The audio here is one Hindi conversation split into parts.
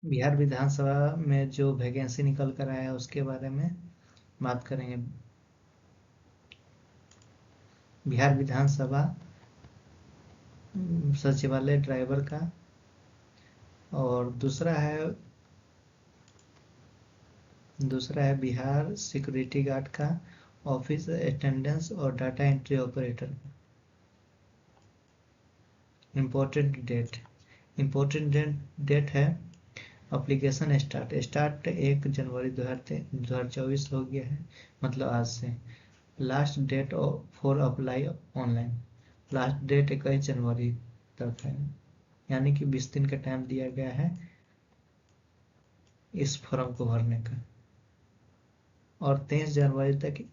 बिहार विधानसभा में जो वैकेंसी निकल कर आया है उसके बारे में बात करेंगे। बिहार विधानसभा सचिवालय ड्राइवर का, और दूसरा है बिहार सिक्योरिटी गार्ड का, ऑफिस अटेंडेंस और डाटा एंट्री ऑपरेटर का। इम्पोर्टेंट डेट है एप्लीकेशन स्टार्ट 1 जनवरी 2024 हो गया है, मतलब आज से। Last date for apply online, last date 21 जनवरी तक है, यानी कि 20 दिन का टाइम दिया गया है इस फॉर्म को भरने का। और 23 जनवरी तक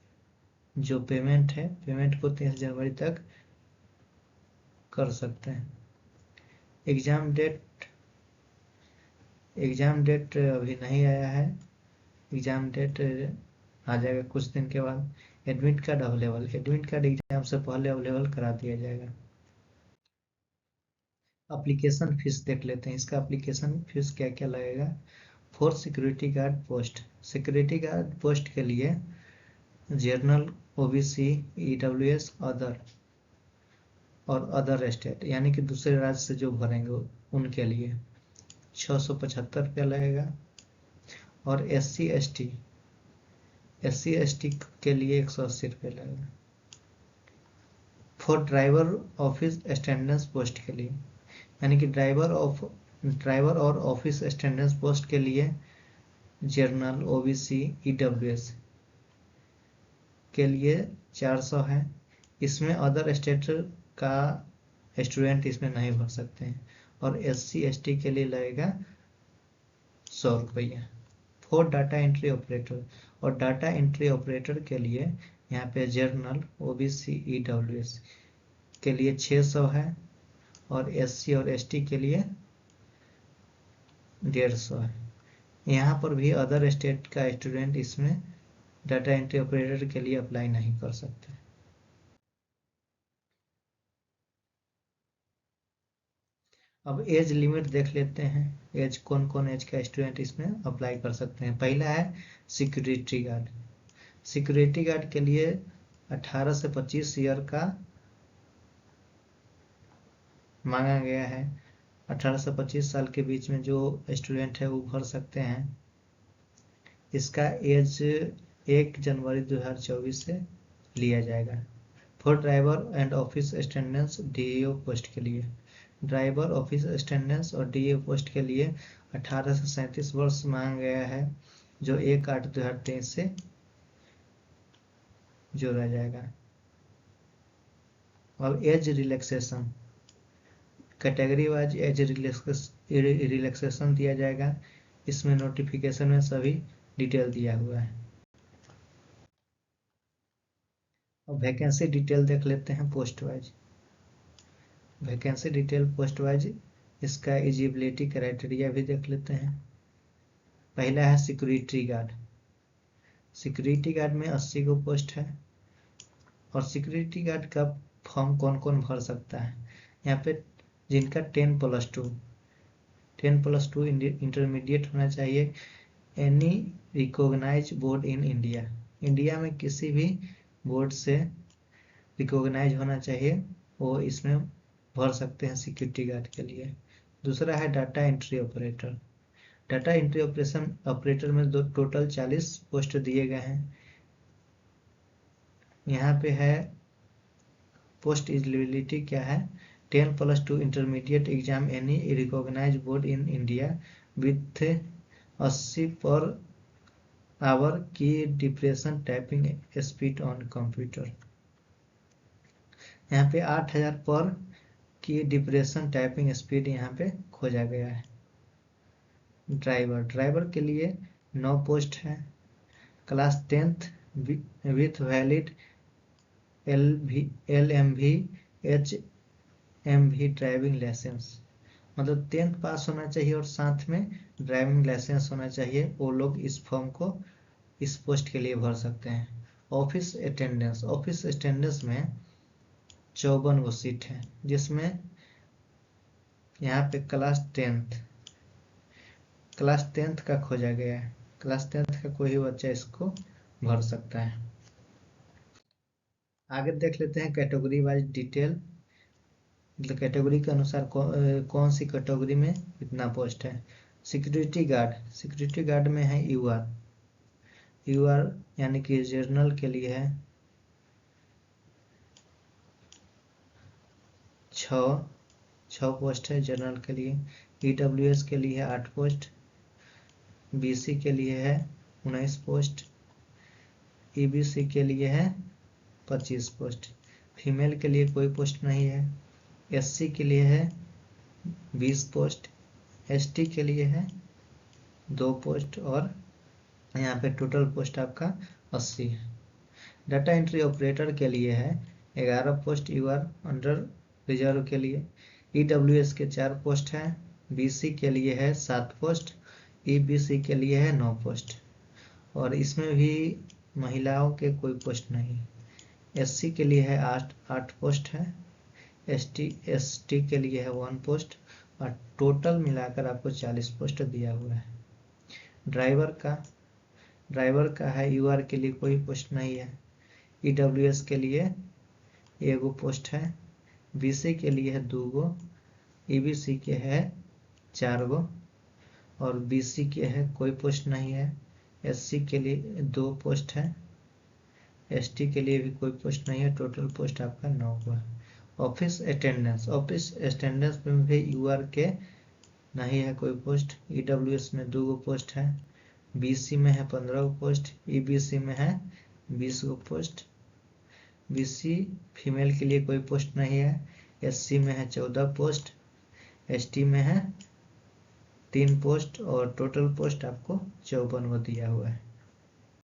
जो पेमेंट है, पेमेंट को 23 जनवरी तक कर सकते हैं। एग्ज़ाम डेट अभी नहीं आया है, एग्ज़ाम डेट आ जाएगा कुछ दिन के बाद। एडमिट कार्ड एग्जाम से पहले अवेलेबल करा दिया जाएगा। एप्लीकेशन फीस देख लेते हैं, इसका एप्लीकेशन फीस क्या क्या लगेगा। फॉर सिक्योरिटी गार्ड पोस्ट के लिए general, OBC, EWS, other state, यानी कि दूसरे राज्य से जो भरेंगे उनके लिए 675 रुपया लगेगा। और SC ST के लिए 180 रुपये लगेगा। For driver office attendance post के लिए, यानी कि ड्राइवर और ऑफिस अटेंडेंस पोस्ट के लिए जनरल, ओबीसी, ईडब्ल्यूएस के लिए 400 है। इसमें अदर स्टेट का स्टूडेंट इसमें नहीं भर सकते हैं। और SC ST के लिए लगेगा 100 रुपया। फॉर डाटा एंट्री ऑपरेटर, और डाटा एंट्री ऑपरेटर के लिए यहाँ पे जनरल, ओबीसी, ईडब्ल्यूएस के लिए 600 है, और SC और ST के लिए 150 है। यहाँ पर भी अदर स्टेट का स्टूडेंट इसमें डाटा एंट्री ऑपरेटर के लिए अप्लाई नहीं कर सकते। अब एज लिमिट देख लेते हैं, एज कौन कौन एज का स्टूडेंट इसमें अप्लाई कर सकते हैं। पहला है सिक्योरिटी गार्ड के लिए 18 से 25 ईयर का मांगा गया है। 18 से 25 साल के बीच में जो स्टूडेंट है वो भर सकते हैं। इसका एज 1 जनवरी 2024 से लिया जाएगा। For driver and office attendance DAO post के लिए, ड्राइवर, ऑफिस अटेंडेंस और DAO पोस्ट के लिए 18 से 37 वर्ष मांगा गया है, जो 1/8/2023 से जोड़ा जाएगा। अब age relaxation, category wise age relaxation दिया जाएगा। इसमें नोटिफिकेशन में सभी डिटेल दिया हुआ है। अब वैकेंसी डिटेल देख लेते हैं post wise. Vacancy detail post wise, इसका एलिजिबिलिटी क्राइटेरिया भी देख लेते हैं। पहला है सिक्योरिटी गार्ड में 80 को पोस्ट है। और सिक्योरिटी गार्ड का फॉर्म कौन कौन भर सकता है, यहाँ पे जिनका 10+2 इंटरमीडिएट होना चाहिए, any recognise board in India में किसी भी बोर्ड से रिकॉग्नाइज होना चाहिए, वो इसमें भर सकते हैं सिक्योरिटी गार्ड के लिए। दूसरा है डाटा एंट्री ऑपरेटर में टोटल 40 पोस्ट दिए गए हैं। यहाँ पे है पोस्ट एलिजिबिलिटी क्या है, 10+2 intermediate exam any recognise board in India with 80 per hour की depression typing speed on computer. यहाँ पे 8000 पर की डिप्रेशन टाइपिंग स्पीड यहाँ पे खोजा गया है। ड्राइवर के लिए 9 पोस्ट है। Class 10th with valid LMV HMV driving licence, मतलब 10th पास होना चाहिए और साथ में ड्राइविंग लाइसेंस होना चाहिए। वो लोग इस फॉर्म को इस पोस्ट के लिए भर सकते हैं। ऑफिस अटेंडेंस में 54 गो सीट है, जिसमें यहाँ पे क्लास क्लास 10th का खोजा गया है। क्लास 10th का कोई भी बच्चा इसको भर सकता है। आगे देख लेते हैं कैटेगरी वाइज डिटेल, मतलब कैटेगरी के अनुसार कौन सी कैटेगरी में कितना पोस्ट है। सिक्योरिटी गार्ड में है यूआर यानी कि जर्नल के लिए है 6 पोस्ट है जर्नल के लिए। ईडब्ल्यूएस के लिए है 8 पोस्ट। बीसी के लिए है 19 पोस्ट। ईबीसी के लिए है 25 पोस्ट। फीमेल के लिए कोई पोस्ट नहीं है। एससी के लिए है 20 पोस्ट। एसटी के लिए है 2 पोस्ट और यहाँ पे टोटल पोस्ट आपका 80 है। डाटा एंट्री ऑपरेटर के लिए है 11 पोस्ट यूआर अंडर रिजर्व के लिए। ईडब्ल्यूएस के 4 पोस्ट है। बीसी के लिए है 7 पोस्ट। ईबीसी के लिए है 9 पोस्ट और इसमें भी महिलाओं के कोई पोस्ट नहीं। एससी के लिए है 8 पोस्ट है। एसटी के लिए है 1 पोस्ट और टोटल मिलाकर आपको 40 पोस्ट दिया हुआ है। ड्राइवर का है यूआर के लिए कोई पोस्ट नहीं है। ईडब्ल्यूएस के लिए 1 पोस्ट है। बीसी के लिए है 2 गो। ईबीसी के है 4 गो और बीसी के है कोई पोस्ट नहीं है। एससी के लिए 2 पोस्ट है। एसटी के लिए भी कोई पोस्ट नहीं है। टोटल पोस्ट आपका 9 गो है। ऑफिस अटेंडेंस में भी यूआर के नहीं है कोई पोस्ट। ईडब्ल्यूएस में 2 गो पोस्ट है। बीसी में है 15 गो पोस्ट। ईबीसी में है 20 गो पोस्ट। बीसी फीमेल के लिए कोई पोस्ट नहीं है। एससी में है 14 पोस्ट। एसटी में है 3 पोस्ट और टोटल पोस्ट आपको 54 दिया हुआ है।